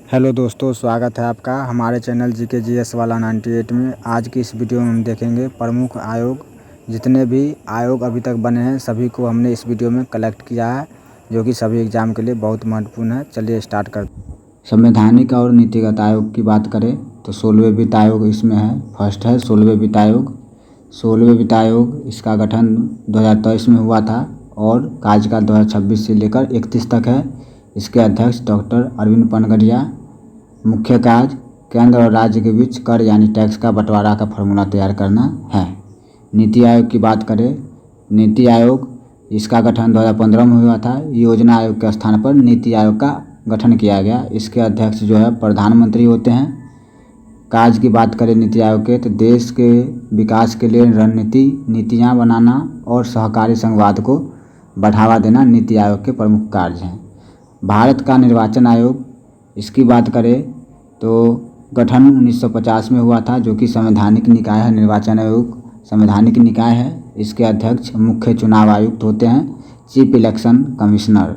Hello दोस्तों, स्वागत है आपका हमारे चैनल जीके जीएस वाला 98 में। आज की इस वीडियो में हम देखेंगे प्रमुख आयोग। जितने भी आयोग अभी तक बने हैं सभी को हमने इस वीडियो में कलेक्ट किया है, जो कि सभी एग्ज़ाम के लिए बहुत महत्वपूर्ण है। चलिए स्टार्ट करते हैं। संवैधानिक और नीतिगत आयोग की बात करें तो 16वें वित्त आयोग इसमें है। फर्स्ट है 16वें वित्त आयोग। 16वें वित्त आयोग इसका गठन 2023 में हुआ था और कार्यकाल 2026 से लेकर 31 तक है। इसके अध्यक्ष डॉक्टर अरविंद पनगड़िया। मुख्य कार्य केंद्र और राज्य के बीच कर यानी टैक्स का बंटवारा का फॉर्मूला तैयार करना है। नीति आयोग की बात करें, नीति आयोग इसका गठन 2015 में हुआ था। योजना आयोग के स्थान पर नीति आयोग का गठन किया गया। इसके अध्यक्ष जो है प्रधानमंत्री होते हैं। कार्य की बात करें नीति आयोग के तो देश के विकास के लिए रणनीति नीतियाँ बनाना और सहकारी संघवाद को बढ़ावा देना नीति आयोग के प्रमुख कार्य हैं। भारत का निर्वाचन आयोग इसकी बात करें तो गठन 1950 में हुआ था, जो कि संवैधानिक निकाय है। निर्वाचन आयोग संवैधानिक निकाय है। इसके अध्यक्ष मुख्य चुनाव आयुक्त होते हैं, चीफ इलेक्शन कमिश्नर।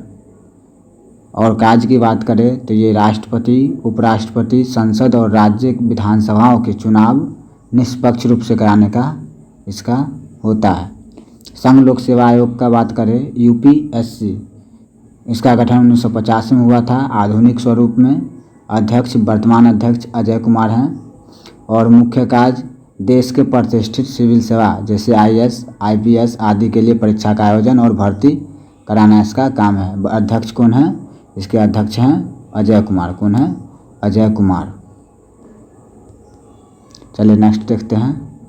और कार्य की बात करें तो ये राष्ट्रपति, उपराष्ट्रपति, संसद और राज्य विधानसभाओं के चुनाव निष्पक्ष रूप से कराने का इसका होता है। संघ लोक सेवा आयोग का बात करें, यूपीएससी इसका गठन 1950 में हुआ था आधुनिक स्वरूप में। अध्यक्ष वर्तमान अध्यक्ष अजय कुमार हैं और मुख्य कार्य देश के प्रतिष्ठित सिविल सेवा जैसे आईएएस, आईपीएस आदि के लिए परीक्षा का आयोजन और भर्ती कराना इसका काम है। अध्यक्ष कौन है? इसके अध्यक्ष हैं अजय कुमार। कौन है? अजय कुमार। चलिए नेक्स्ट देखते हैं।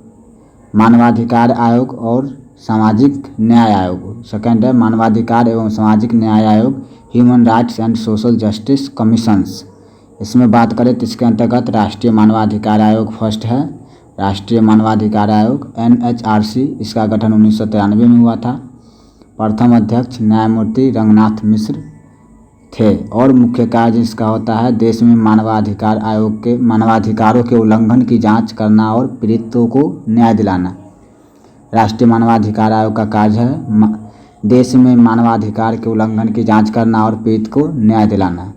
मानवाधिकार आयोग और सामाजिक न्याय आयोग। सेकंड है मानवाधिकार एवं सामाजिक न्याय आयोग, human rights and social justice commissions. इसमें बात करें तो इसके अंतर्गत राष्ट्रीय मानवाधिकार आयोग फर्स्ट है। राष्ट्रीय मानवाधिकार आयोग एनएचआरसी इसका गठन 1993 में हुआ था। प्रथम अध्यक्ष न्यायमूर्ति रंगनाथ मिश्र थे और मुख्य कार्य इसका होता है देश में मानवाधिकार आयोग के मानवाधिकारों के उल्लंघन की जांच करना और पीड़ितों को न्याय दिलाना। राष्ट्रीय मानवाधिकार आयोग का कार्य है देश में मानवाधिकार के उल्लंघन की जांच करना और पीड़ित को न्याय दिलाना।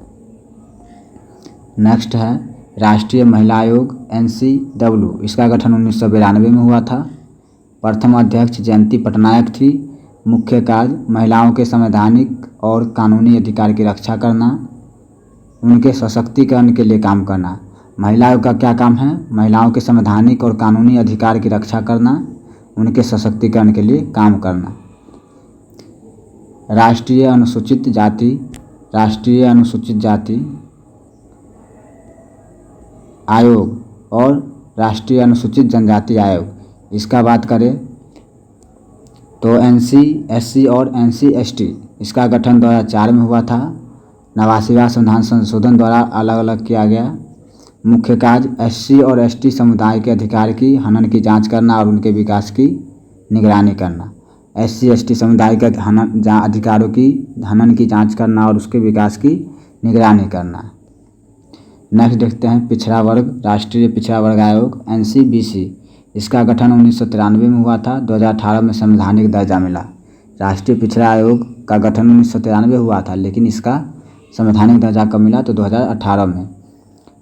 नेक्स्ट है राष्ट्रीय महिला आयोग एनसीडब्ल्यू। इसका गठन 1992 में हुआ था। प्रथम अध्यक्ष जयंती पटनायक थी। मुख्य कार्य महिलाओं के संवैधानिक और कानूनी अधिकार की रक्षा करना, उनके सशक्तिकरण के लिए काम करना। महिला आयोग का क्या काम है? महिलाओं के संवैधानिक और कानूनी अधिकार की रक्षा करना, उनके सशक्तिकरण के लिए काम करना। राष्ट्रीय अनुसूचित जाति आयोग और राष्ट्रीय अनुसूचित जनजाति आयोग इसका बात करें तो एनसी-एससी और एनसी-एसटी इसका गठन 2004 में हुआ था। 89वां संविधान संशोधन द्वारा अलग अलग किया गया। मुख्य कार्य एससी और एसटी समुदाय के अधिकार की हनन की जांच करना और उनके विकास की निगरानी करना। एससी एसटी समुदाय के अधिकारों की हनन की जांच करना और उसके विकास की निगरानी करना। नेक्स्ट देखते हैं पिछड़ा वर्ग। राष्ट्रीय पिछड़ा वर्ग आयोग एनसीबीसी इसका गठन 1993 में हुआ था। 2018 में संवैधानिक दर्जा मिला। राष्ट्रीय पिछड़ा आयोग का गठन 1993 हुआ था, लेकिन इसका संवैधानिक दर्जा कब मिला? तो 2018 में।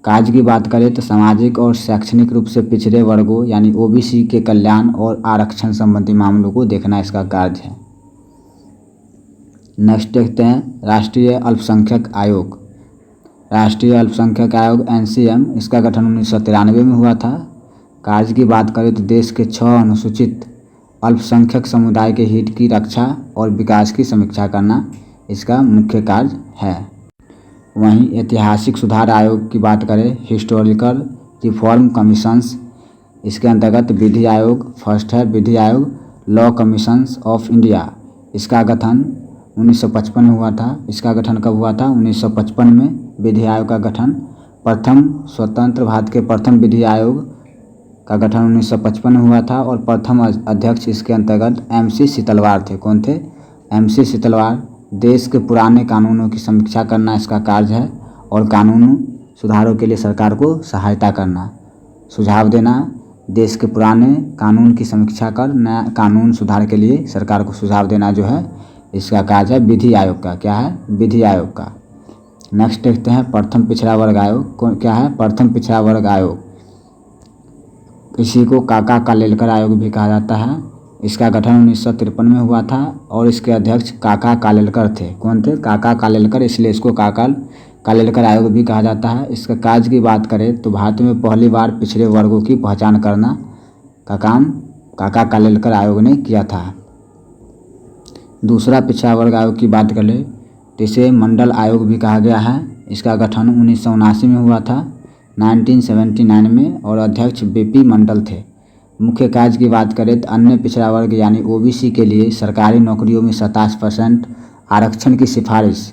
कार्य की बात करें तो सामाजिक और शैक्षणिक रूप से पिछड़े वर्गों यानी ओबीसी के कल्याण और आरक्षण संबंधी मामलों को देखना इसका कार्य है। नेक्स्ट देखते हैं राष्ट्रीय अल्पसंख्यक आयोग। राष्ट्रीय अल्पसंख्यक आयोग एनसीएम इसका गठन 1993 में हुआ था। कार्य की बात करें तो देश के 6 अनुसूचित अल्पसंख्यक समुदाय के हित की रक्षा और विकास की समीक्षा करना इसका मुख्य कार्य है। वहीं ऐतिहासिक सुधार आयोग की बात करें, हिस्टोरिकल रिफॉर्म कमीशंस इसके अंतर्गत विधि आयोग फर्स्ट है। विधि आयोग लॉ कमीशंस ऑफ इंडिया इसका गठन 1955 में हुआ था। इसका गठन कब हुआ था? 1955 में विधि आयोग का गठन। प्रथम स्वतंत्र भारत के प्रथम विधि आयोग का गठन 1955 में हुआ था और प्रथम अध्यक्ष इसके अंतर्गत एमसी सीतलवार थे। कौन थे? एमसी सीतलवार। देश के पुराने कानूनों की समीक्षा करना इसका कार्य है और कानून सुधारों के लिए सरकार को सहायता करना, सुझाव देना। देश के पुराने कानून की समीक्षा कर नया कानून सुधार के लिए सरकार को सुझाव देना जो है इसका कार्य है विधि आयोग का। क्या है? विधि आयोग का। नेक्स्ट देखते हैं प्रथम पिछड़ा वर्ग आयोग क्या है। प्रथम पिछड़ा वर्ग आयोग, इसी को काका कालेलकर आयोग भी कहा जाता है। इसका गठन 1953 में हुआ था और इसके अध्यक्ष काका कालेलकर थे। कौन थे? काका कालेलकर, इसलिए इसको काका कालेलकर आयोग भी कहा जाता है। इसका कार्य की बात करें तो भारत में पहली बार पिछड़े वर्गों की पहचान करना का काम काका कालेलकर आयोग ने किया था। दूसरा पिछड़ा वर्ग आयोग की बात करें तो इसे मंडल आयोग भी कहा गया है। इसका गठन 1979 में हुआ था, 1979 में, और अध्यक्ष बीपी मंडल थे। मुख्य कार्य की बात करें तो अन्य पिछड़ा वर्ग यानी ओबीसी के लिए सरकारी नौकरियों में 27% आरक्षण की सिफारिश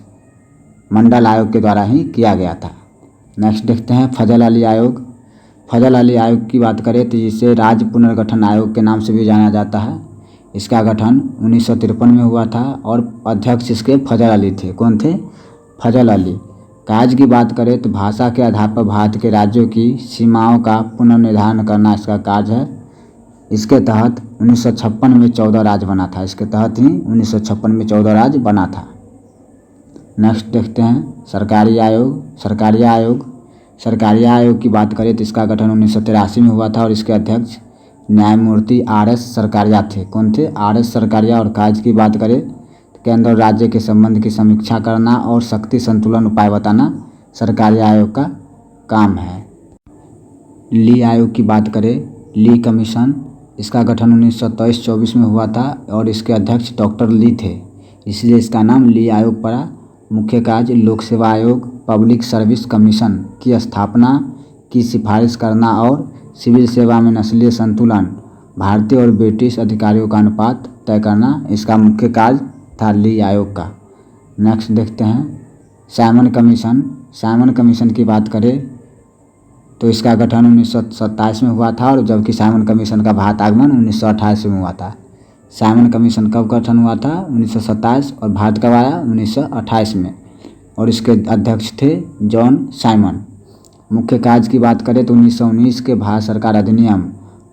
मंडल आयोग के द्वारा ही किया गया था। नेक्स्ट देखते हैं फजल अली आयोग। फजल अली आयोग की बात करें तो जिसे राज्य पुनर्गठन आयोग के नाम से भी जाना जाता है। इसका गठन 1953 में हुआ था और अध्यक्ष इसके फजल अली थे। कौन थे? फजल अली। कार्य की बात करें तो भाषा के आधार पर भारत के राज्यों की सीमाओं का पुनर्निर्धारण करना इसका कार्य है। इसके तहत 1956 में 14 राज्य बना था। इसके तहत ही 1956 में 14 राज्य बना था। नेक्स्ट देखते हैं सरकारी आयोग। सरकारी आयोग की बात करें तो इसका गठन 1983 में हुआ था और इसके अध्यक्ष न्यायमूर्ति आर.एस. सरकारिया थे। कौन थे? आर.एस. सरकारिया। और कार्य की बात करें तो केंद्र और राज्य के संबंध की समीक्षा करना और शक्ति संतुलन उपाय बताना सरकारी आयोग का काम है। ली आयोग की बात करें, ली कमीशन, इसका गठन 1923-24 में हुआ था और इसके अध्यक्ष डॉक्टर ली थे, इसलिए इसका नाम ली आयोग पड़ा। मुख्य कार्य लोक सेवा आयोग, पब्लिक सर्विस कमीशन की स्थापना की सिफारिश करना और सिविल सेवा में नस्लीय संतुलन, भारतीय और ब्रिटिश अधिकारियों का अनुपात तय करना इसका मुख्य कार्य था ली आयोग का। नेक्स्ट देखते हैं साइमन कमीशन। साइमन कमीशन की बात करें तो इसका गठन 1927 में हुआ था और जबकि साइमन कमीशन का भारत आगमन 1928 में हुआ था। साइमन कमीशन कब गठन हुआ था? 1927, और भारत कब आया? 1928 में, और इसके अध्यक्ष थे जॉन साइमन। मुख्य कार्य की बात करें तो 1919 के भारत सरकार अधिनियम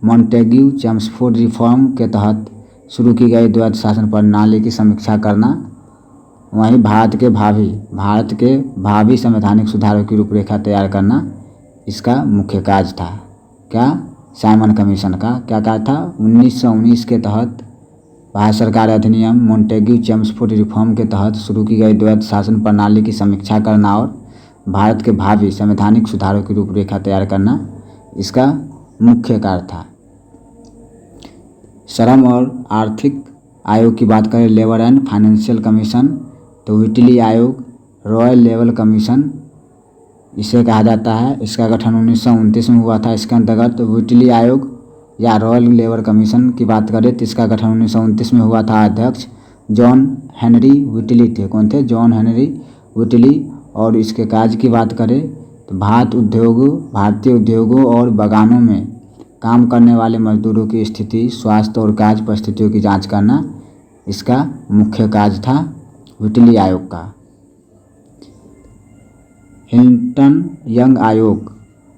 मॉन्टेग्यू चेम्सफोर्ड रिफॉर्म के तहत शुरू की गई द्वैध शासन प्रणाली की समीक्षा करना, वहीं भारत के भावी संवैधानिक सुधारों की रूपरेखा तैयार करना इसका मुख्य कार्य था। क्या? साइमन कमीशन का क्या कार्य था? 1919 के तहत भारत सरकार अधिनियम मॉन्टेग्यू चेम्सफोर्ड रिफॉर्म के तहत शुरू की गई द्वैध शासन प्रणाली की समीक्षा करना और भारत के भावी संवैधानिक सुधारों की रूपरेखा तैयार करना इसका मुख्य कार्य था। श्रम और आर्थिक आयोग की बात करें, लेबर एंड फाइनेंशियल कमीशन, तो व्हिटली आयोग, रॉयल लेवल कमीशन इसे कहा जाता है। इसका गठन 1929 में हुआ था। इसके अंतर्गत व्हिटली आयोग या रॉयल लेबर कमीशन की बात करें तो इसका गठन 1929 में हुआ था। अध्यक्ष जॉन हेनरी व्हिटली थे। कौन थे? John Henry Whitley. और इसके कार्य की बात करें तो भारतीय उद्योगों और बागानों में काम करने वाले मजदूरों की स्थिति, स्वास्थ्य और कार्य परिस्थितियों की जांच करना इसका मुख्य कार्य था व्हिटली आयोग का। हिल्टन यंग आयोग,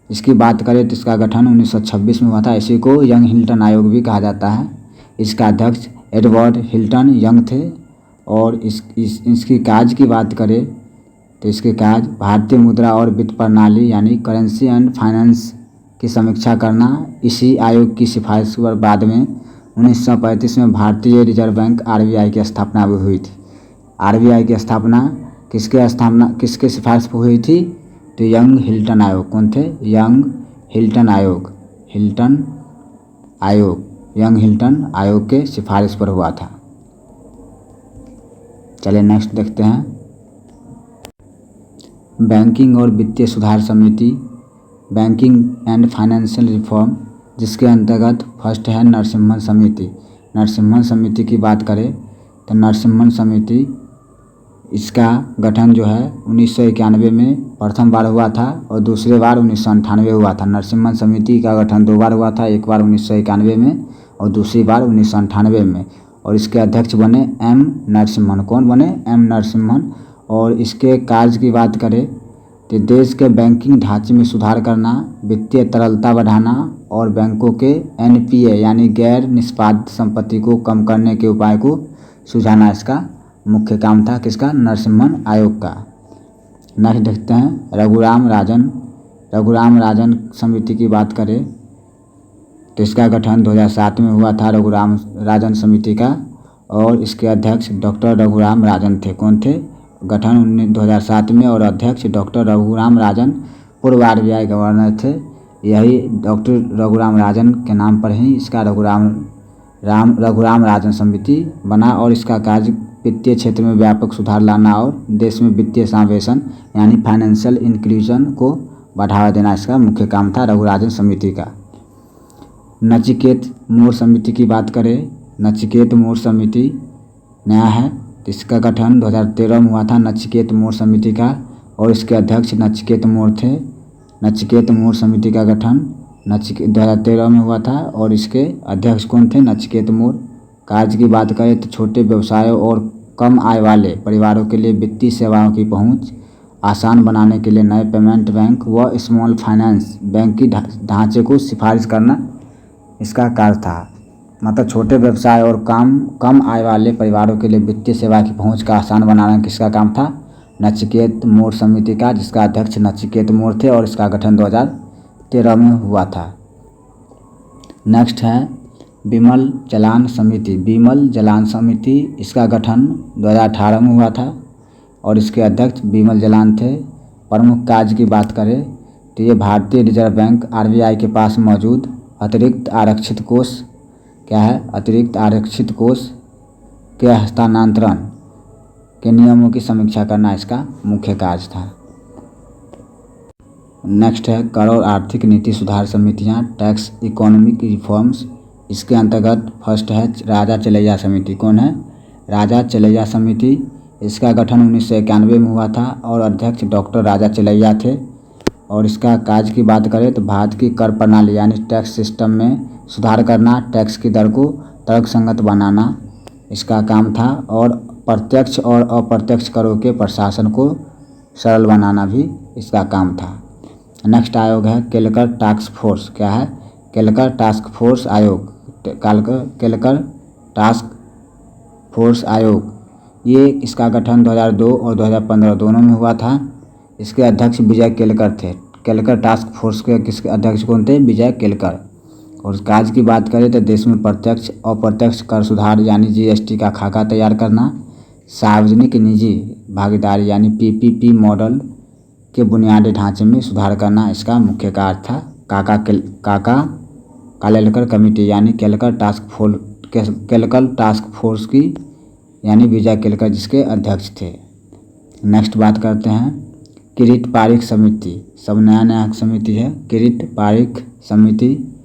इसकी बात करें तो इसका गठन 1926 में हुआ था। इसी को यंग हिल्टन आयोग भी कहा जाता है। इसका अध्यक्ष एडवर्ड हिल्टन यंग थे। और इसकी कार्य की बात करें तो इसके कार्य भारतीय मुद्रा और वित्त प्रणाली यानी करेंसी एंड फाइनेंस की समीक्षा करना। इसी आयोग की सिफारिश पर बाद में 1935 में भारतीय रिजर्व बैंक आरबीआई की स्थापना भी हुई थी। आरबीआई की स्थापना किसके सिफारिश पर हुई थी? तो यंग हिल्टन आयोग। कौन थे? यंग हिल्टन आयोग। यंग हिल्टन आयोग के सिफारिश पर हुआ था। चलिए नेक्स्ट देखते हैं बैंकिंग और वित्तीय सुधार समिति, बैंकिंग एंड फाइनेंशियल रिफॉर्म, जिसके अंतर्गत फर्स्ट है नरसिम्हन समिति। नरसिम्हन समिति की बात करें तो नरसिम्हन समिति इसका गठन जो है 1991 में प्रथम बार हुआ था और दूसरे बार 1998 हुआ था। नरसिम्हन समिति का गठन 2 बार हुआ था, एक बार 1991 में और दूसरी बार 1998 में। और इसके अध्यक्ष बने एम नरसिम्हन। कौन बने? एम नरसिम्हन। और इसके कार्य की बात करें तो देश के बैंकिंग ढांचे में सुधार करना, वित्तीय तरलता बढ़ाना और बैंकों के एनपीए यानी गैर निष्पादित संपत्ति को कम करने के उपाय को सुझाना इसका मुख्य काम था। किसका? नरसिम्हन आयोग का। नेक्स्ट देखते हैं रघुराम राजन समिति की बात करें तो इसका गठन 2007 में हुआ था रघुराम राजन समिति का, और इसके अध्यक्ष डॉक्टर रघुराम राजन थे। कौन थे? गठन 2007 में, और अध्यक्ष डॉक्टर रघुराम राजन पूर्व RBI गवर्नर थे। यही डॉक्टर रघुराम राजन के नाम पर ही इसका रघुराम राजन समिति बना, और इसका कार्य वित्तीय क्षेत्र में व्यापक सुधार लाना और देश में वित्तीय समावेशन यानी फाइनेंशियल इंक्लूजन को बढ़ावा देना इसका मुख्य काम था रघुराजन समिति का। नचिकेत मोर समिति की बात करें, नचिकेत मोर समिति नया है, तो इसका गठन 2013 में हुआ था नचिकेत मोर समिति का, और इसके अध्यक्ष नचिकेत मोर थे। नचिकेत मोर समिति का गठन 2013 में हुआ था, और इसके अध्यक्ष कौन थे? नचिकेत मोर। कार्य की बात करें तो छोटे व्यवसायों और कम आय वाले परिवारों के लिए वित्तीय सेवाओं की पहुंच आसान बनाने के लिए नए पेमेंट बैंक व स्मॉल फाइनेंस बैंक की ढांचे को सिफारिश करना इसका कार्य था। मतलब छोटे व्यवसाय और कम आय वाले परिवारों के लिए वित्तीय सेवा की पहुंच का आसान बनाना किसका काम था? नचिकेत मोर समिति का, जिसका अध्यक्ष नचिकेत मोर थे, और इसका गठन 2013 में हुआ था। नेक्स्ट है बिमल जलान समिति, इसका गठन 2018 में हुआ था, और इसके अध्यक्ष बिमल जलान थे। प्रमुख कार्य की बात करें तो ये भारतीय रिजर्व बैंक RBI के पास मौजूद अतिरिक्त आरक्षित कोष क्या है? अतिरिक्त आरक्षित कोष के हस्तांतरण के नियमों की समीक्षा करना इसका मुख्य कार्य था। नेक्स्ट है कर और आर्थिक नीति सुधार समितियां, टैक्स इकोनॉमिक रिफॉर्म्स। इसके अंतर्गत फर्स्ट है राजा चलैया समिति। कौन है? राजा चलैया समिति। इसका गठन 1991 में हुआ था, और अध्यक्ष डॉक्टर राजा चलैया थे, और इसका कार्य की बात करें तो भारत की कर प्रणाली यानी टैक्स सिस्टम में सुधार करना, टैक्स की दर को तर्कसंगत बनाना इसका काम था, और प्रत्यक्ष और अप्रत्यक्ष करों के प्रशासन को सरल बनाना भी इसका काम था। नेक्स्ट आयोग है केलकर टास्क फोर्स। क्या है? केलकर टास्क फोर्स आयोग। केलकर टास्क फोर्स आयोग, ये इसका गठन 2002 और 2015 दोनों में हुआ था। इसके अध्यक्ष विजय केलकर थे। केलकर टास्क फोर्स के किसके अध्यक्ष कौन थे? विजय केलकर। और कार्य की बात करें तो देश में प्रत्यक्ष अप्रत्यक्ष कर सुधार यानी GST का खाका तैयार करना, सार्वजनिक निजी भागीदारी यानी PPP मॉडल के बुनियादी ढांचे में सुधार करना इसका मुख्य कार्य था। कालेलकर कमेटी यानी केलकर टास्क फोर्स की यानी विजय केलकर जिसके अध्यक्ष थे। नेक्स्ट बात करते हैं किरीट पारिख समिति। सब नया समिति है किरीट पारिख समिति।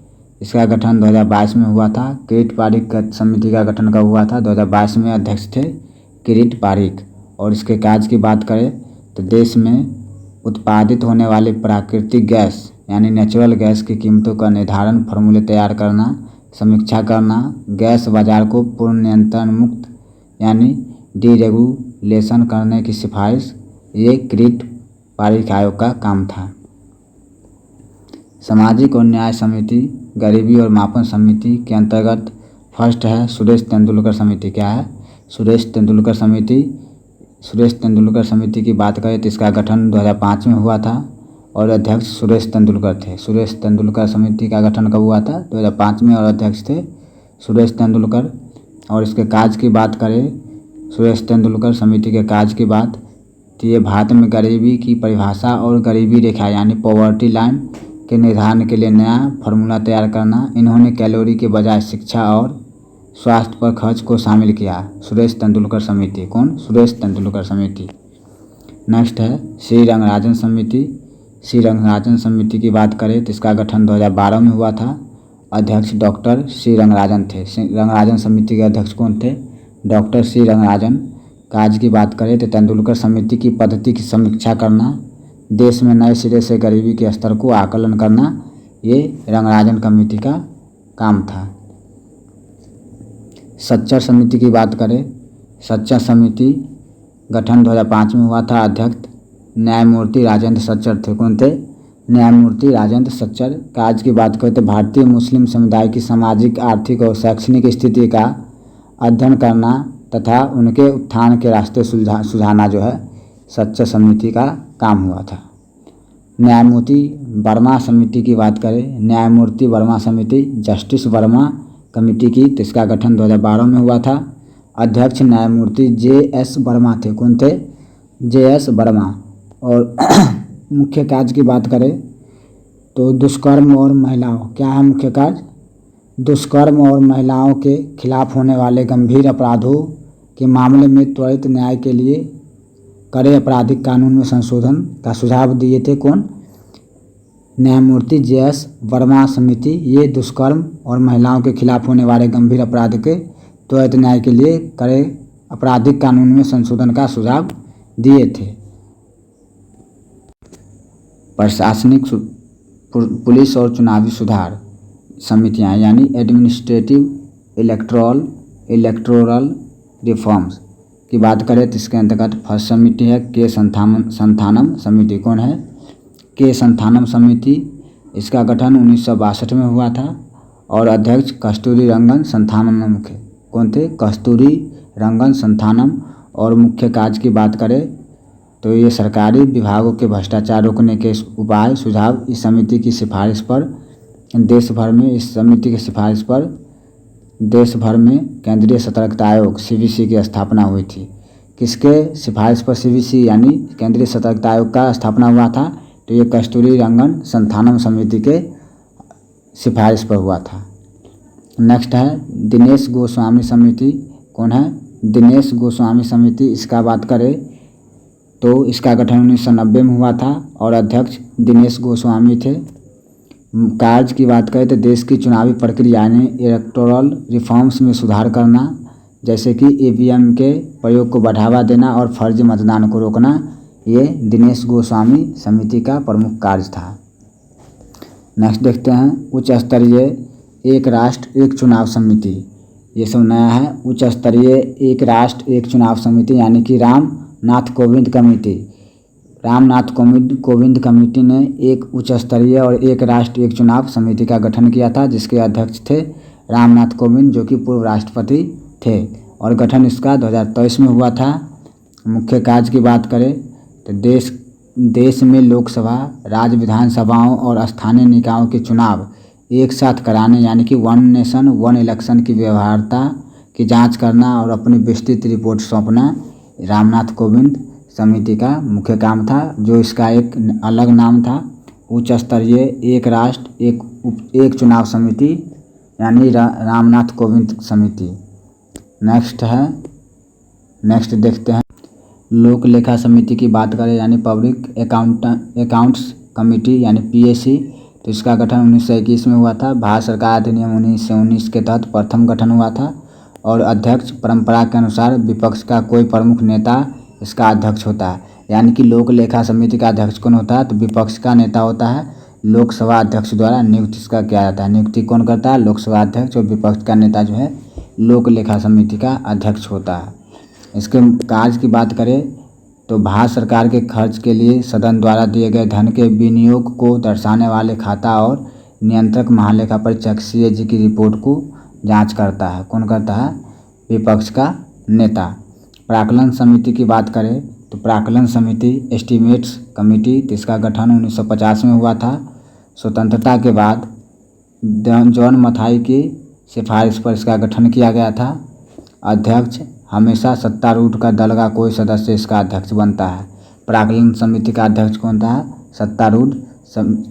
इसका गठन 2022 में हुआ था। किरीट पारिख समिति का गठन कब हुआ था? 2022 में। अध्यक्ष थे किरीट पारिख। और इसके कार्य की बात करें तो देश में उत्पादित होने वाली प्राकृतिक गैस यानी नेचुरल गैस की कीमतों का निर्धारण, फॉर्मूले तैयार करना, समीक्षा करना, गैस बाजार को पूर्ण नियंत्रण मुक्त यानी डीरेगुलेशन करने की सिफारिश, ये किरीट पारिख आयोग का काम था। सामाजिक और न्याय समिति, गरीबी और मापन समिति के अंतर्गत फर्स्ट है सुरेश तेंदुलकर समिति। क्या है? सुरेश तेंदुलकर समिति। सुरेश तेंदुलकर समिति की बात करें तो इसका गठन 2005 में हुआ था, और अध्यक्ष सुरेश तेंदुलकर थे। सुरेश तेंदुलकर समिति का गठन कब हुआ था? 2005 में, और अध्यक्ष थे सुरेश तेंदुलकर। और इसके कार्य की बात करें सुरेश तेंदुलकर समिति के कार्य की बात तो ये भारत में गरीबी की परिभाषा और गरीबी रेखा यानी पॉवर्टी लाइन के निर्धारण के लिए नया फार्मूला तैयार करना। इन्होंने कैलोरी के बजाय शिक्षा और स्वास्थ्य पर खर्च को शामिल किया। सुरेश तेंदुलकर समिति। कौन? सुरेश तेंदुलकर समिति। नेक्स्ट है श्री रंगराजन समिति। श्री रंगराजन समिति की बात करें तो इसका गठन 2012 में हुआ था। अध्यक्ष डॉक्टर श्री रंगराजन थे। रंगराजन समिति के अध्यक्ष कौन थे? डॉक्टर श्री रंगराजन। कार्य की बात करें तो तेंदुलकर समिति की पद्धति की समीक्षा करना, देश में नए सिरे से गरीबी के स्तर को आकलन करना, ये रंगराजन कमेटी का काम था। सच्चर समिति की बात करें, सच्चर समिति गठन 2005 में हुआ था। अध्यक्ष न्यायमूर्ति राजेंद्र सच्चर थे। कौन थे? न्यायमूर्ति राजेंद्र सच्चर। कार्य की बात करें तो भारतीय मुस्लिम समुदाय की सामाजिक, आर्थिक और शैक्षणिक स्थिति का अध्ययन करना तथा उनके उत्थान के रास्ते सुझाना जो है, सच्चा समिति का काम हुआ था। न्यायमूर्ति वर्मा समिति की बात करें, न्यायमूर्ति वर्मा समिति जस्टिस वर्मा कमेटी की, तो इसका गठन 2012 में हुआ था। अध्यक्ष न्यायमूर्ति JS वर्मा थे। कौन थे? JS वर्मा। और मुख्य कार्य की बात करें तो दुष्कर्म और महिलाओं, क्या है मुख्य कार्य? दुष्कर्म और महिलाओं के खिलाफ होने वाले गंभीर अपराधों के मामले में त्वरित न्याय के लिए कड़े आपराधिक कानून में संशोधन का सुझाव दिए थे। कौन? न्यायमूर्ति JS वर्मा समिति। ये दुष्कर्म और महिलाओं के खिलाफ होने वाले गंभीर अपराध के त्वरित न्याय के लिए कड़े आपराधिक कानून में संशोधन का सुझाव दिए थे। प्रशासनिक पुलिस और चुनावी सुधार समितियां यानी एडमिनिस्ट्रेटिव इलेक्टोरल रिफॉर्म्स की बात करें तो इसके अंतर्गत फर्स्ट समिति है के संथानम समिति। कौन है? के संथानम समिति। इसका गठन 1962 में हुआ था और अध्यक्ष कस्तूरी रंगन संथानम मुख्य। कौन थे? कस्तूरी रंगन संथानम। और मुख्य कार्य की बात करें तो ये सरकारी विभागों के भ्रष्टाचार रोकने के उपाय सुझाव इस समिति की सिफारिश पर देश भर में देश भर में केंद्रीय सतर्कता आयोग CVC की स्थापना हुई थी। किसके सिफारिश पर CVC यानी केंद्रीय सतर्कता आयोग का स्थापना हुआ था? तो ये कस्तूरी रंगन संथानम समिति के सिफारिश पर हुआ था। नेक्स्ट है दिनेश गोस्वामी समिति। कौन है? दिनेश गोस्वामी समिति। इसका बात करें तो इसका गठन 1990 में हुआ था और अध्यक्ष दिनेश गोस्वामी थे। कार्य की बात करें तो देश की चुनावी प्रक्रिया यानी इलेक्टोरल रिफॉर्म्स में सुधार करना, जैसे कि EVM के प्रयोग को बढ़ावा देना और फर्जी मतदान को रोकना, ये दिनेश गोस्वामी समिति का प्रमुख कार्य था। नेक्स्ट देखते हैं उच्च स्तरीय एक राष्ट्र एक चुनाव समिति। ये सब नया है। उच्च स्तरीय एक राष्ट्र एक चुनाव समिति यानी कि रामनाथ कोविंद कमेटी। रामनाथ कोविंद कमेटी ने एक उच्च स्तरीय और एक राष्ट्र एक चुनाव समिति का गठन किया था, जिसके अध्यक्ष थे रामनाथ कोविंद, जो कि पूर्व राष्ट्रपति थे। और गठन इसका 2023 में हुआ था। मुख्य कार्य की बात करें तो देश में लोकसभा, राज्य विधानसभाओं और स्थानीय निकायों के चुनाव एक साथ कराने यानी कि वन नेशन वन इलेक्शन की व्यवहार्यता की जांच करना और अपनी विस्तृत रिपोर्ट सौंपना रामनाथ कोविंद समिति का मुख्य काम था, जो इसका एक अलग नाम था उच्च स्तरीय एक राष्ट्र एक चुनाव समिति यानी रामनाथ कोविंद समिति। नेक्स्ट देखते हैं लोक लेखा समिति की बात करें यानी पब्लिक अकाउंट्स कमेटी यानी PAC। तो इसका गठन 1921 में हुआ था। भारत सरकार अधिनियम 1919 के तहत प्रथम गठन हुआ था और अध्यक्ष परंपरा के अनुसार विपक्ष का कोई प्रमुख नेता इसका अध्यक्ष होता है। यानी कि लोक लेखा समिति का अध्यक्ष कौन होता है? तो विपक्ष का नेता होता है। लोकसभा अध्यक्ष द्वारा नियुक्ति इसका किया जाता है। नियुक्ति कौन करता है? लोकसभा अध्यक्ष। और विपक्ष का नेता जो है लोक लेखा समिति का अध्यक्ष होता है। इसके कार्य की बात करें तो भारत सरकार के खर्च के लिए सदन द्वारा दिए गए धन के विनियोग को दर्शाने वाले खाता और नियंत्रक महालेखा परीक्षक CAG की रिपोर्ट को जांच करता है। कौन करता है? विपक्ष का नेता। प्राक्कलन समिति की बात करें तो प्राक्कलन समिति एस्टीमेट्स कमेटी, तो इसका गठन 1950 में हुआ था। स्वतंत्रता के बाद जॉन मथाई की सिफारिश पर इसका गठन किया गया था। अध्यक्ष हमेशा सत्तारूढ़ का दल का कोई सदस्य इसका अध्यक्ष बनता है। प्राक्कलन समिति का अध्यक्ष कौन होता है?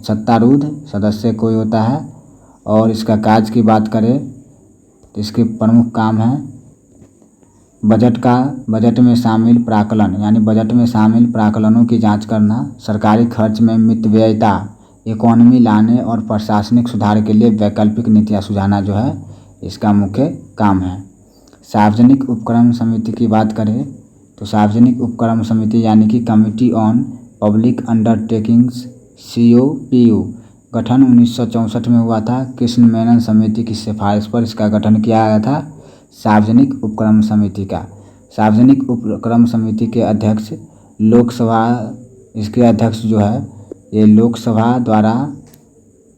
सत्तारूढ़ सदस्य कोई होता है। और इसका कार्य की बात करें तो इसके प्रमुख काम है बजट में शामिल प्राक्कलन यानी बजट में शामिल प्राक्कलनों की जांच करना, सरकारी खर्च में मितव्ययिता, इकोनॉमी लाने और प्रशासनिक सुधार के लिए वैकल्पिक नीतियाँ सुझाना जो है इसका मुख्य काम है। सार्वजनिक उपक्रम समिति की बात करें तो सार्वजनिक उपक्रम समिति यानी कि committee on public undertakings COPU गठन 1964 में हुआ था। कृष्ण मेनन समिति की सिफारिश पर इसका गठन किया गया था सार्वजनिक उपक्रम समिति का। सार्वजनिक उपक्रम समिति के अध्यक्ष इसके अध्यक्ष जो है ये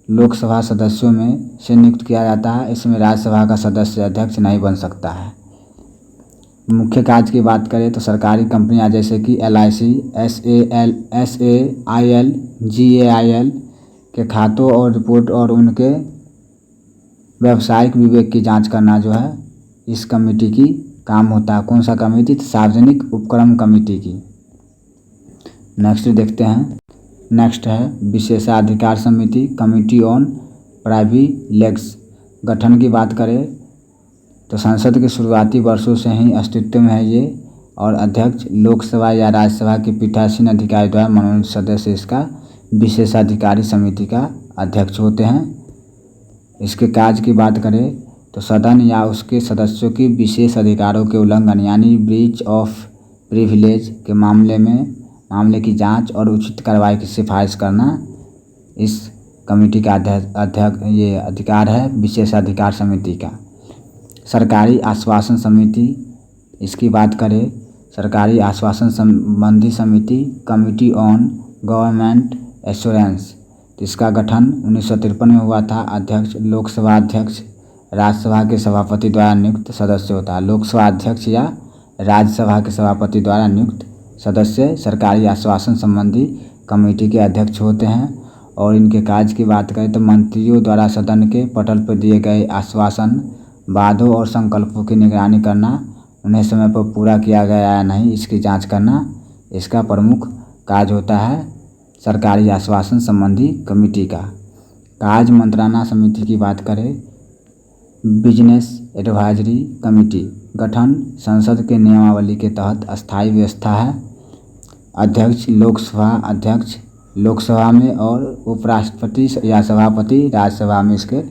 लोकसभा सदस्यों में से नियुक्त किया जाता है। इसमें राज्यसभा का सदस्य अध्यक्ष नहीं बन सकता है। मुख्य कार्य की बात करें तो सरकारी कंपनियां जैसे कि LIC, SAIL, GAIL के खातों और रिपोर्ट और उनके व्यावसायिक विवेक की जांच करना जो है इस कमेटी की काम होता है। कौन सा कमेटी? सार्वजनिक उपक्रम कमेटी की। नेक्स्ट देखते हैं। नेक्स्ट है विशेषाधिकार समिति, कमिटी ऑन प्रिविलेजेस। गठन की बात करें तो संसद के शुरुआती वर्षों से ही अस्तित्व में है ये, और अध्यक्ष लोकसभा या राज्यसभा के पीठासीन अधिकारी द्वारा मनोनीत सदस्य इसका विशेषाधिकारी समिति का अध्यक्ष होते हैं। इसके कार्य की बात करें तो सदन या उसके सदस्यों की विशेष अधिकारों के उल्लंघन यानी ब्रीच ऑफ प्रिविलेज के मामले की जांच और उचित कार्रवाई की सिफारिश करना इस कमेटी का ये अधिकार है विशेषाधिकार समिति का। सरकारी आश्वासन समिति, इसकी बात करें सरकारी आश्वासन संबंधी समिति, कमिटी ऑन गवर्नमेंट एश्योरेंस, इसका गठन 1953 में हुआ था। अध्यक्ष लोकसभा अध्यक्ष राज्यसभा के सभापति द्वारा नियुक्त सदस्य होता है। लोकसभा अध्यक्ष या राज्यसभा के सभापति द्वारा नियुक्त सदस्य सरकारी आश्वासन संबंधी कमेटी के अध्यक्ष होते हैं। और इनके कार्य की बात करें तो मंत्रियों द्वारा सदन के पटल पर दिए गए आश्वासन, वादों और संकल्पों की निगरानी करना, उन्हें समय पर पूरा किया गया या नहीं इसकी जांच करना इसका प्रमुख कार्य होता है सरकारी आश्वासन संबंधी कमेटी का। कार्य मंत्रणा समिति की बात करें, बिजनेस एडवाइजरी कमेटी, गठन संसद के नियमावली के तहत अस्थायी व्यवस्था है। अध्यक्ष लोकसभा में और उपराष्ट्रपति या सभापति राज्यसभा में इसके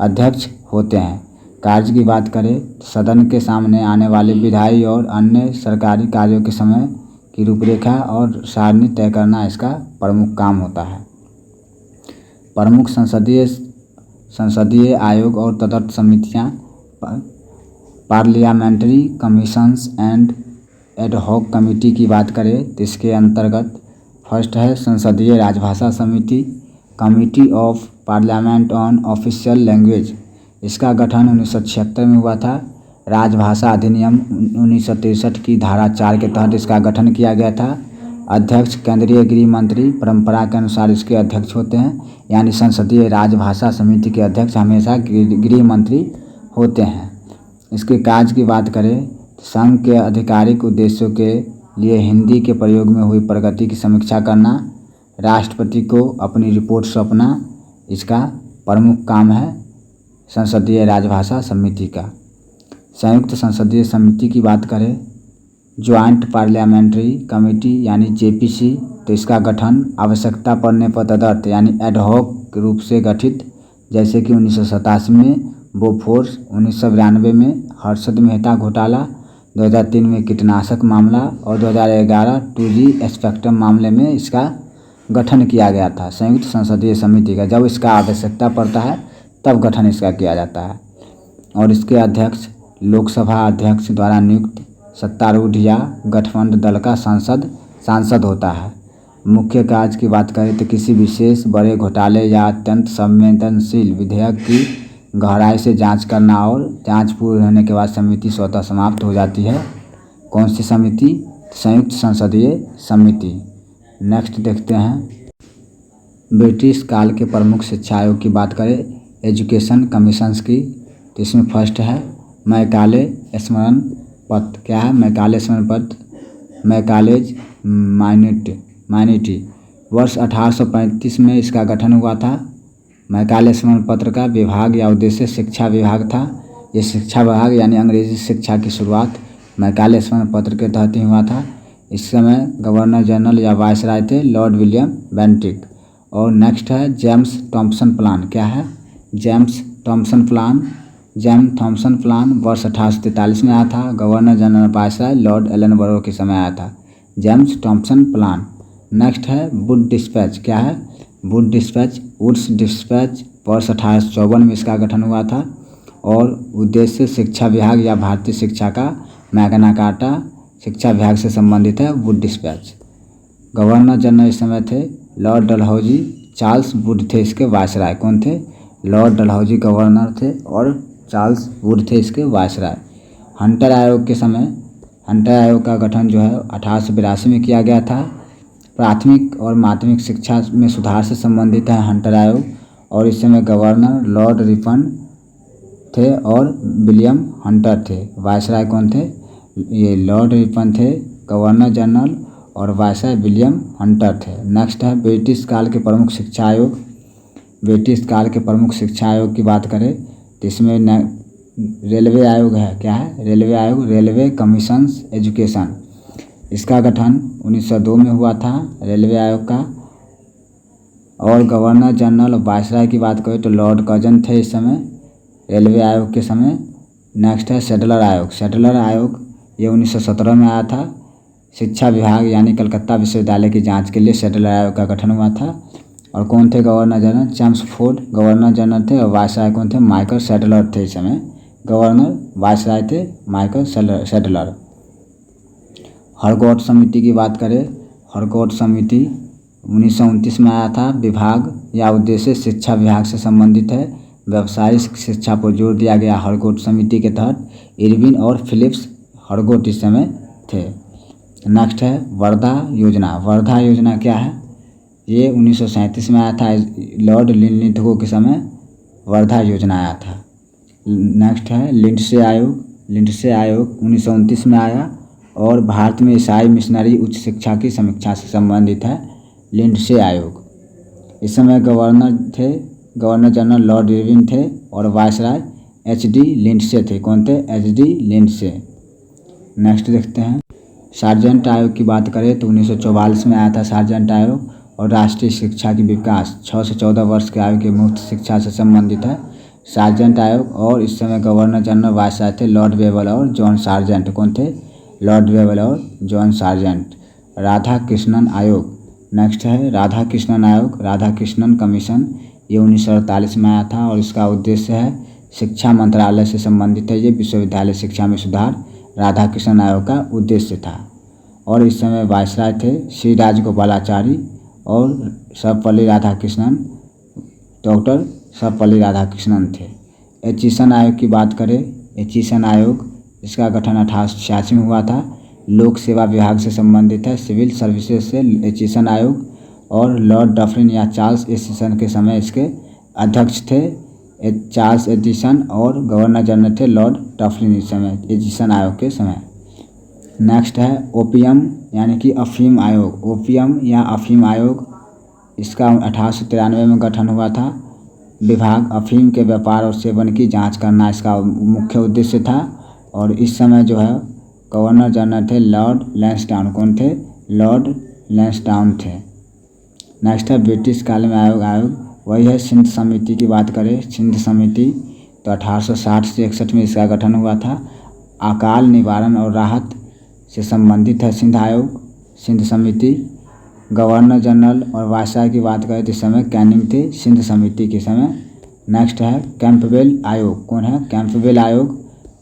अध्यक्ष होते हैं। कार्य की बात करें तो सदन के सामने आने वाले विधायी और अन्य सरकारी कार्यों के समय की रूपरेखा और सारणी तय करना इसका प्रमुख काम होता है। प्रमुख संसदीय आयोग और तदर्थ समितियां, parliamentary commissions and ad hoc committee की बात करें तो इसके अंतर्गत फर्स्ट है संसदीय राजभाषा समिति, committee of parliament on official language, इसका गठन 1976 में हुआ था। राजभाषा अधिनियम 1963 की धारा 4 के तहत इसका गठन किया गया था। अध्यक्ष केंद्रीय गृह मंत्री परंपरा के अनुसार इसके अध्यक्ष होते हैं, यानी संसदीय राजभाषा समिति के अध्यक्ष हमेशा गृह मंत्री होते हैं। इसके कार्य की बात करें तो संघ के आधिकारिक उद्देश्यों के लिए हिंदी के प्रयोग में हुई प्रगति की समीक्षा करना, राष्ट्रपति को अपनी रिपोर्ट सौंपना इसका प्रमुख काम है संसदीय राजभाषा समिति का। संयुक्त संसदीय समिति की बात करें, ज्वाइंट पार्लियामेंट्री कमेटी यानी JPC, तो इसका गठन आवश्यकता पड़ने पर तदर्थ यानी एड हॉक रूप से गठित, जैसे कि 1987 में बोफोर्स, 1992 में हर्षद मेहता घोटाला, 2003 में कीटनाशक मामला और 2011 2G स्पेक्ट्रम मामले में इसका गठन किया गया था संयुक्त संसदीय समिति का। जब इसका आवश्यकता पड़ता है तब गठन इसका किया जाता है। और इसके अध्यक्ष लोकसभा अध्यक्ष द्वारा नियुक्त सत्तारूढ़ या गठबंधन दल का सांसद होता है। मुख्य कार्य की बात करें तो किसी विशेष बड़े घोटाले या अत्यंत संवेदनशील विधेयक की गहराई से जांच करना, और जांच पूरी होने के बाद समिति स्वतः समाप्त हो जाती है। कौन सी समिति? संयुक्त संसदीय समिति। नेक्स्ट देखते हैं। ब्रिटिश काल के प्रमुख शिक्षा आयोग की बात करें, एजुकेशन कमीशंस की, तो इसमें फर्स्ट है मैकाले स्मरण पत्र। क्या है? मैकाले स्मरण पत्र, मैकालेज माइनिटी, वर्ष 1835 में इसका गठन हुआ था। मैकाले स्मरण पत्र का विभाग या उद्देश्य शिक्षा विभाग था। ये शिक्षा विभाग यानी अंग्रेजी शिक्षा की शुरुआत मैकाले स्मरण पत्र के तहत ही हुआ था। इस समय गवर्नर जनरल या वायसराय थे लॉर्ड विलियम बेंटिक। और नेक्स्ट है जेम्स थॉम्सन प्लान। क्या है? जेम्स थॉम्सन प्लान वर्ष 1843 में आया था। Governor general viceroy lord Allen के समय आया था जेम्स थॉम्सन प्लान। नेक्स्ट है वुड डिस्पैच। क्या है? वुड्स डिस्पैच वर्ष 1854 में इसका गठन हुआ था। और उद्देश्य शिक्षा विभाग या भारतीय शिक्षा का मैग्ना कार्टा शिक्षा विभाग से संबंधित है वुड डिस्पैच। गवर्नर जनरल इस समय थे लॉर्ड डलहौजी, चार्ल्स वुड थे इसके वायसराय। कौन थे? लॉर्ड डलहौजी गवर्नर थे और चार्ल्स वुड थे इसके वायसराय। हंटर आयोग के समय हंटर आयोग का गठन जो है 1882 में किया गया था। प्राथमिक और माध्यमिक शिक्षा में सुधार से संबंधित है हंटर आयोग, और इस समय गवर्नर लॉर्ड रिपन थे और विलियम हंटर थे। वायसराय कौन थे? ये लॉर्ड रिपन थे, गवर्नर जनरल, और वायसराय विलियम हंटर थे। नेक्स्ट है ब्रिटिश काल के प्रमुख शिक्षा आयोग। ब्रिटिश काल के प्रमुख शिक्षा आयोग की बात करें तो इसमें रेलवे आयोग है। क्या है? रेलवे आयोग, रेलवे कमीशंस एजुकेशन। इसका गठन 1902 में हुआ था रेलवे आयोग का। और गवर्नर जनरल वायसराय की बात करें तो लॉर्ड कर्जन थे इस समय रेलवे आयोग के समय। नेक्स्ट है सेटलर आयोग। सेटलर आयोग ये 1917 में आया था। शिक्षा विभाग यानी कलकत्ता विश्वविद्यालय की जांच के लिए सेटलर आयोग का गठन हुआ था। और कौन थे governor general? Chelmsford governor general थे, और वायसराय कौन थे? माइकल सेटलर थे इस समय। गवर्नर वायसराय थे माइकल सेटलर। हरकोट समिति की बात करें, हरकोट समिति 1929 में आया था। विभाग या उद्देश्य शिक्षा विभाग से संबंधित है। व्यावसायिक शिक्षा पर जोर दिया गया हरकोट समिति के तहत। इरविन और फिलिप्स हरकोट इस समय थे। नेक्स्ट है वर्धा योजना। वर्धा योजना क्या है? ये 1937 में आया था। लॉर्ड लिनलिथगो के समय वर्धा योजना आया था। नेक्स्ट है लिंडसे आयोग। लिंडसे आयोग 1929 में आया और भारत में ईसाई मिशनरी उच्च शिक्षा की समीक्षा से संबंधित है लिंडसे आयोग। इस समय गवर्नर थे, गवर्नर जनरल लॉर्ड इरविन थे, और वायसराय एच.डी. लिंडसे थे। कौन थे? एच.डी. लिंडसे। नेक्स्ट देखते हैं सार्जेंट आयोग की बात करें तो 1944 में आया था सार्जेंट आयोग, और राष्ट्रीय शिक्षा की विकास 6 से 14 वर्ष के आयु के मुफ्त शिक्षा से संबंधित है सार्जेंट आयोग। और इस समय गवर्नर जनरल वायसराय थे लॉर्ड वेबल और जॉन सार्जेंट। कौन थे? लॉर्ड वेबल और जॉन सार्जेंट। राधा कृष्णन आयोग। नेक्स्ट है राधा कृष्णन आयोग, राधा कृष्णन कमीशन। ये 1948 में आया था और इसका उद्देश्य है शिक्षा मंत्रालय से संबंधित है। ये विश्वविद्यालय शिक्षा में सुधार राधा कृष्णन आयोग का उद्देश्य था। और इस समय वायसराय थे श्री राजगोपालाचारी और सर्वपल्ली राधाकृष्णन, डॉक्टर सर्वपल्ली राधाकृष्णन थे। एचिसन आयोग की बात करें, एचिसन आयोग इसका गठन 1886 में हुआ था। लोक सेवा विभाग से संबंधित है, सिविल सर्विसेज से एचिसन आयोग। और लॉर्ड डफरिन या चार्ल्स एचिसन के समय इसके अध्यक्ष थे चार्ल्स एचिसन, और गवर्नर जनरल थे लॉर्ड डफरिन इस समय एचिसन आयोग के समय। नेक्स्ट है ओपियम यानी कि अफीम आयोग। ओपियम या अफीम आयोग इसका 1893 में गठन हुआ था। विभाग अफीम के व्यापार और सेवन की जांच करना इसका मुख्य उद्देश्य था। और इस समय जो है गवर्नर जनरल थे लॉर्ड लैंसडाउन। कौन थे? लॉर्ड लैंसडाउन थे। नेक्स्ट है ब्रिटिश काल में आयोग वही है सिंध समिति की बात करें, सिंध समिति तो 1860 से 61 में इसका गठन हुआ था। अकाल निवारण और राहत से संबंधित है सिंध आयोग, सिंध समिति। गवर्नर जनरल और वायसराय की बात करें तो इस समय कैनिंग थे सिंध समिति के समय। नेक्स्ट है कैंपबेल आयोग। कौन है? कैंपबेल आयोग।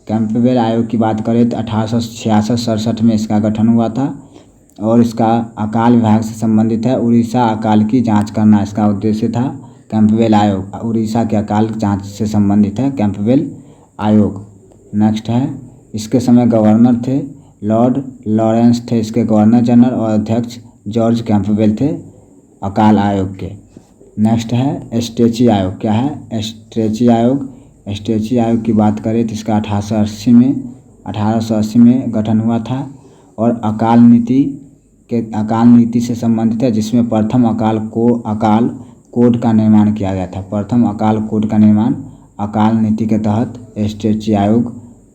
कैंपबेल आयोग की बात करें तो 1866-67 में इसका गठन हुआ था और इसका अकाल विभाग से संबंधित है। उड़ीसा अकाल की जांच करना इसका उद्देश्य था। कैंपबेल आयोग उड़ीसा के अकाल जांच से संबंधित है कैंपबेल आयोग। नेक्स्ट है इसके समय गवर्नर थे लॉर्ड लॉरेंस थे इसके गवर्नर जनरल, और अध्यक्ष जॉर्ज कैंपबेल थे अकाल आयोग के। नेक्स्ट है एस्टेची आयोग। क्या है? एस्टेची आयोग। एस्टेची आयोग की बात करें तो इसका 1880 में गठन हुआ था और अकाल नीति से संबंधित है, जिसमें प्रथम अकाल कोड का निर्माण किया गया था। प्रथम अकाल कोड का निर्माण अकाल नीति के तहत एस्टेची आयोग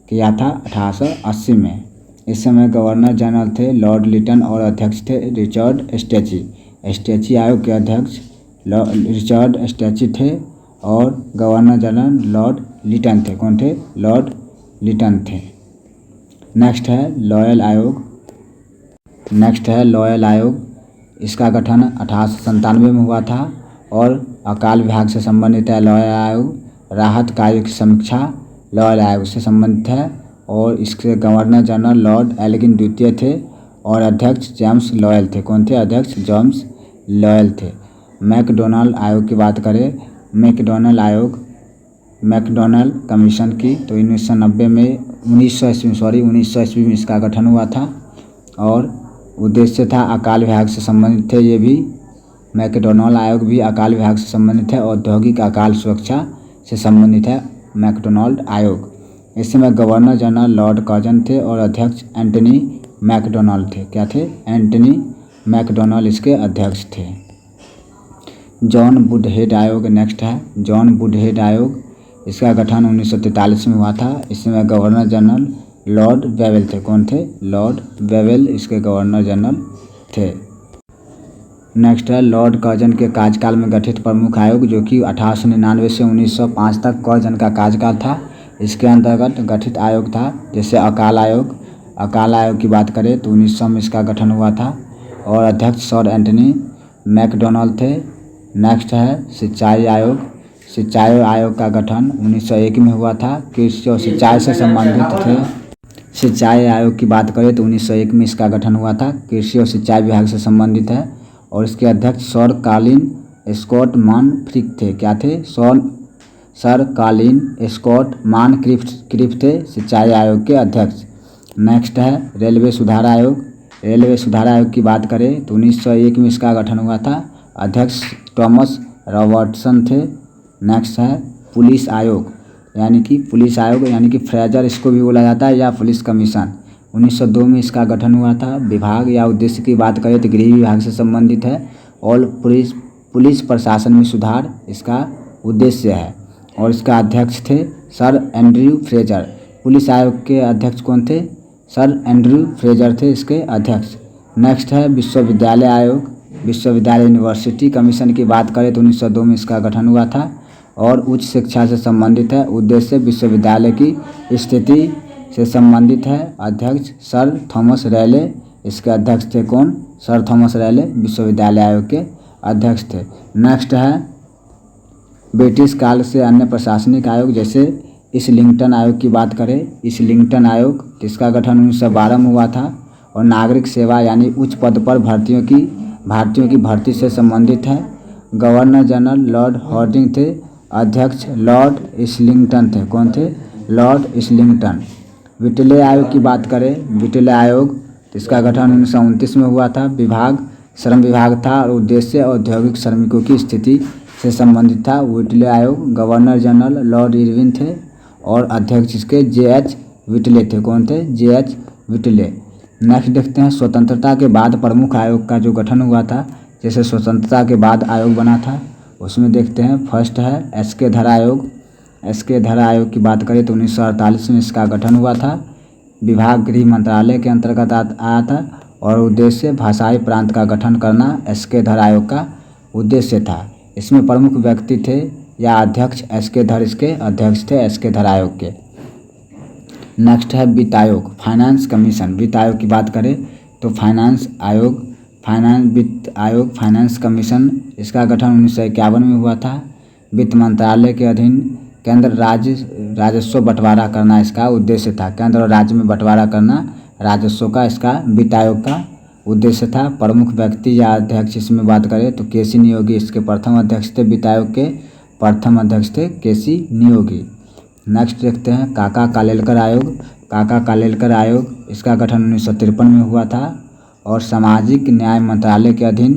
किया था 1880 में। इस समय गवर्नर जनरल थे लॉर्ड लिटन और अध्यक्ष थे रिचर्ड एस्टेची। एस्टेची आयोग के अध्यक्ष रिचर्ड एस्टेची थे और गवर्नर जनरल लॉर्ड लिटन थे। कौन थे? लॉर्ड लिटन थे। नेक्स्ट है लॉयल आयोग। इसका गठन 1897 में हुआ था और अकाल विभाग से संबंधित है लॉयल आयोग। राहत कार्य की समीक्षा लॉयल आयोग से संबंधित है और इसके गवर्नर जनरल लॉर्ड एल्गिन द्वितीय थे और अध्यक्ष जेम्स लॉयल थे। कौन थे? अध्यक्ष जेम्स लॉयल थे। मैकडोनाल्ड आयोग की बात करें, मैकडोनाल्ड कमीशन की तो 1990 में 1900 ईस्वी में इसका गठन हुआ था। और उद्देश्य था अकाल विभाग से संबंधित थे। ये भी मैकडोनाल्ड आयोग भी अकाल विभाग से संबंधित है। औद्योगिक अकाल सुरक्षा से संबंधित है मैकडोनाल्ड आयोग। इसमें गवर्नर जनरल लॉर्ड कर्जन थे और अध्यक्ष एंटनी मैकडोनाल्ड थे। क्या थे? एंटनी मैकडोनाल्ड इसके अध्यक्ष थे। जॉन वुडहेड आयोग नेक्स्ट है। जॉन वुडहेड आयोग, इसका गठन 1943 में हुआ था। इसमें गवर्नर जनरल लॉर्ड वेवेल थे। कौन थे? लॉर्ड वेवेल इसके गवर्नर जनरल थे। नेक्स्ट है लॉर्ड कर्जन के कार्यकाल में गठित प्रमुख आयोग, जो कि 1899 से 1905 तक कर्जन का कार्यकाल था। इसके अंतर्गत गठित आयोग था जैसे अकाल आयोग। अकाल आयोग की बात करें तो 1900 में इसका गठन हुआ था और अध्यक्ष सर एंटनी मैकडोनाल्ड थे। नेक्स्ट है सिंचाई आयोग। सिंचाई आयोग का गठन 1901 में हुआ था। कृषि और सिंचाई से संबंधित थे। सिंचाई आयोग की बात करें तो 1901 में इसका गठन हुआ था। कृषि और सिंचाई विभाग से संबंधित है और इसके अध्यक्ष सर कार्लिन स्कॉट मानक्रिफ थे। क्या थे? सर कार्लिन स्कॉट मानक्रिफ थे सिंचाई आयोग के अध्यक्ष। नेक्स्ट है रेलवे सुधार आयोग। रेलवे सुधार आयोग की बात करें तो 1901 में इसका गठन हुआ था। अध्यक्ष थॉमस रॉबर्टसन थे। नेक्स्ट है पुलिस आयोग, यानी कि फ्रेजर इसको भी बोला जाता है या पुलिस कमीशन। 1902 में इसका गठन हुआ था। विभाग या उद्देश्य की बात करें तो गृह विभाग से संबंधित है और पुलिस प्रशासन में सुधार इसका उद्देश्य है। और इसका अध्यक्ष थे सर एंड्रयू फ्रेजर। पुलिस आयोग के अध्यक्ष कौन थे? सर एंड्रयू फ्रेजर थे इसके अध्यक्ष। नेक्स्ट है विश्वविद्यालय आयोग। विश्वविद्यालय यूनिवर्सिटी कमीशन की बात करें तो 1902 में इसका गठन हुआ था और उच्च शिक्षा से संबंधित है। उद्देश्य विश्वविद्यालय की स्थिति से संबंधित है। अध्यक्ष सर थॉमस रैले इसके अध्यक्ष थे। कौन? सर थॉमस रैले विश्वविद्यालय आयोग के अध्यक्ष थे। नेक्स्ट है ब्रिटिश काल से अन्य प्रशासनिक आयोग, जैसे इस्लिंगटन आयोग की बात करें। इस्लिंगटन आयोग इसका गठन 1912 में हुआ था और नागरिक सेवा यानी उच्च पद पर भारतीयों की भर्ती से संबंधित है। गवर्नर जनरल लॉर्ड हार्डिंग थे। अध्यक्ष लॉर्ड इस्लिंगटन थे। कौन थे? Lord Islington. विटले आयोग की बात करें, विटले आयोग इसका गठन 1929 में हुआ था। विभाग श्रम विभाग था और उद्देश्य औद्योगिक श्रमिकों की स्थिति से संबंधित था। विटले आयोग गवर्नर जनरल लॉर्ड इरविन थे और अध्यक्ष इसके जे.एच. विटले थे। कौन थे? जे.एच. विटले। नेक्स्ट देखते हैं स्वतंत्रता के बाद प्रमुख आयोग का जो गठन हुआ था, जैसे स्वतंत्रता के बाद आयोग बना था उसमें देखते हैं। फर्स्ट है एस.के. धर आयोग। एस.के. धर आयोग की बात करें तो 1948 में इसका गठन हुआ था। विभाग गृह मंत्रालय के अंतर्गत आया था और उद्देश्य भाषाई प्रांत का गठन करना एस.के. धर आयोग का उद्देश्य था। इसमें प्रमुख व्यक्ति थे या अध्यक्ष एस.के. धर इसके अध्यक्ष थे एस.के. धर आयोग के। नेक्स्ट है वित्त आयोग, फाइनेंस कमीशन। वित्त आयोग की बात करें तो वित्त आयोग फाइनेंस कमीशन इसका गठन 1951 में हुआ था। वित्त मंत्रालय के अधीन केंद्र राजस्व बंटवारा करना इसका उद्देश्य था। केंद्र और राज्य में बंटवारा करना राजस्व का इसका वित्त आयोग का उद्देश्य था। प्रमुख व्यक्ति या अध्यक्ष इसमें बात करें तो के.सी. नियोगी इसके प्रथम अध्यक्ष थे। वित्त आयोग के प्रथम अध्यक्ष थे के.सी. नियोगी। नेक्स्ट देखते हैं काका कालेलकर आयोग। काका कालेलकर आयोग इसका गठन 1953 में हुआ था और सामाजिक न्याय मंत्रालय के अधीन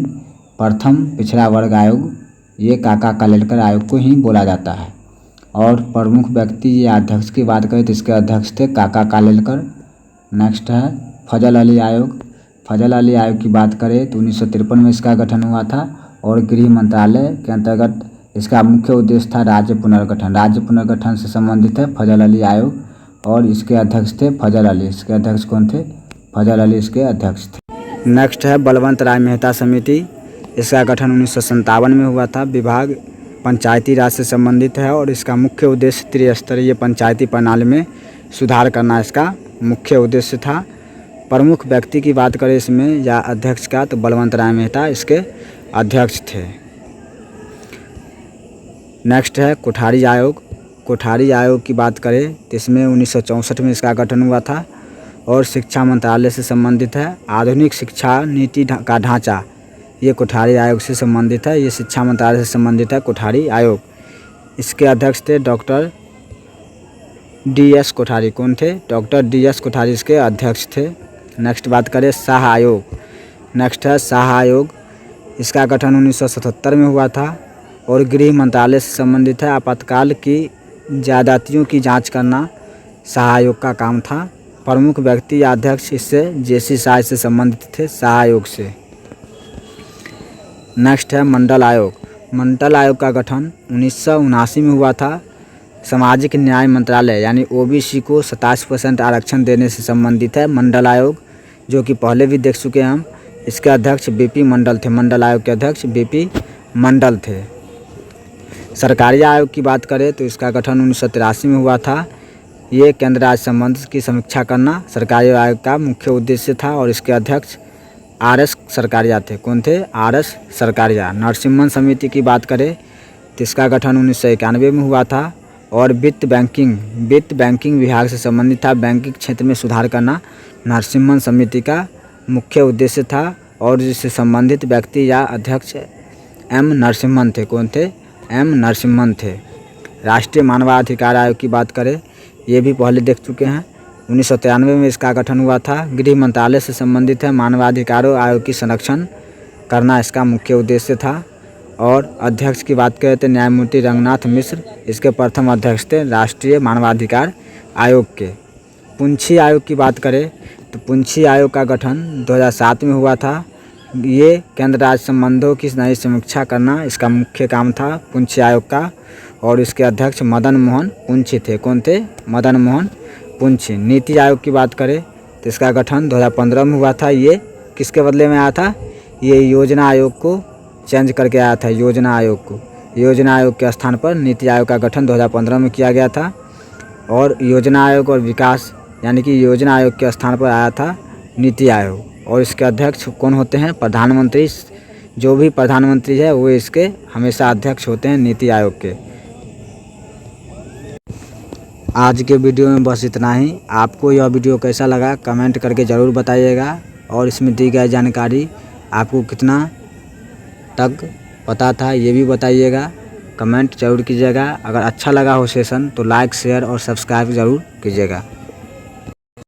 प्रथम पिछड़ा वर्ग आयोग, ये काका कालेलकर आयोग को ही बोला जाता है। और प्रमुख व्यक्ति या अध्यक्ष की बात करें तो इसके अध्यक्ष थे काका कालेलकर। नेक्स्ट है फजल अली आयोग। फजल अली आयोग की बात करें तो 1953 में इसका गठन हुआ था और गृह मंत्रालय के अंतर्गत इसका मुख्य उद्देश्य था राज्य पुनर्गठन। राज्य पुनर्गठन से संबंधित है फजल अली आयोग और इसके अध्यक्ष थे फजल अली। इसके अध्यक्ष कौन थे? फजल अली इसके अध्यक्ष थे। नेक्स्ट है बलवंत राय मेहता समिति। इसका गठन 1957 में हुआ था। विभाग पंचायती राज से संबंधित है और इसका मुख्य उद्देश्य त्रिस्तरीय पंचायती प्रणाली में सुधार करना इसका मुख्य उद्देश्य था। प्रमुख व्यक्ति की बात करें इसमें या अध्यक्ष का तो बलवंत राय मेहता इसके अध्यक्ष थे। नेक्स्ट है कोठारी आयोग। कोठारी आयोग की बात करें तो इसमें 1964 में इसका गठन हुआ था और शिक्षा मंत्रालय से संबंधित है। आधुनिक शिक्षा नीति का ढांचा ये कोठारी आयोग से संबंधित है। ये शिक्षा मंत्रालय से संबंधित है कोठारी आयोग। इसके अध्यक्ष थे डॉक्टर DS कोठारी कौन थे? डॉक्टर DS कोठारी इसके अध्यक्ष थे। नेक्स्ट बात करें शाह आयोग। नेक्स्ट है शाह आयोग। इसका गठन 1977 में हुआ था और गृह मंत्रालय से संबंधित है। आपातकाल की ज्यादतियों की जांच करना शाह आयोग का काम था। प्रमुख व्यक्ति या अध्यक्ष इससे JC शाह से संबंधित थे, शाह आयोग से। नेक्स्ट है मंडल आयोग। मंडल आयोग का गठन 1979 में हुआ था। सामाजिक न्याय मंत्रालय यानी OBC को 27% आरक्षण देने से संबंधित है मंडल आयोग, जो कि पहले भी देख चुके हैं हम। इसके अध्यक्ष BP मंडल थे। मंडल आयोग के अध्यक्ष BP मंडल थे। सरकारी आयोग की बात करें तो इसका गठन 1983 में हुआ था। ये केंद्र राज्य संबंध की समीक्षा करना सरकारी आयोग का मुख्य उद्देश्य था और इसके अध्यक्ष RS सरकारिया थे। कौन थे? RS सरकारिया। नरसिम्हन समिति की बात करें तो इसका गठन 1991 में हुआ था और वित्त बैंकिंग विभाग से संबंधित था। बैंकिंग क्षेत्र में सुधार करना नरसिम्हन समिति का मुख्य उद्देश्य था और जिससे संबंधित व्यक्ति या अध्यक्ष M नरसिम्हन थे। कौन थे? M नरसिम्हन थे। राष्ट्रीय मानवाधिकार आयोग की बात करें, ये भी पहले देख चुके हैं। 1993 में इसका गठन हुआ था। गृह मंत्रालय से संबंधित है। मानवाधिकारों आयोग की संरक्षण करना इसका मुख्य उद्देश्य था। और अध्यक्ष की बात करें तो न्यायमूर्ति रंगनाथ मिश्र इसके प्रथम अध्यक्ष थे राष्ट्रीय मानवाधिकार आयोग के। पुंछी आयोग की बात करें तो पुंछी आयोग का गठन 2007 में हुआ था। ये केंद्र राज्य संबंधों की नई समीक्षा करना इसका मुख्य काम था पुंछी आयोग का और इसके अध्यक्ष मदन मोहन पुंछी थे। कौन थे? मदन मोहन पुंछी। नीति आयोग की बात करें तो इसका गठन 2015 में हुआ था। ये किसके बदले में आया था? ये योजना आयोग को चेंज करके आया था। योजना आयोग के स्थान पर नीति आयोग का गठन 2015 में किया गया था और योजना आयोग और विकास यानी कि योजना आयोग के स्थान पर आया था नीति आयोग। और इसके अध्यक्ष कौन होते हैं? प्रधानमंत्री। जो भी प्रधानमंत्री है वो इसके हमेशा अध्यक्ष होते हैं नीति आयोग के। आज के वीडियो में बस इतना ही। आपको यह वीडियो कैसा लगा कमेंट करके ज़रूर बताइएगा और इसमें दी गई जानकारी आपको कितना तक पता था ये भी बताइएगा। कमेंट जरूर कीजिएगा। अगर अच्छा लगा हो सेशन तो लाइक शेयर और सब्सक्राइब ज़रूर कीजिएगा।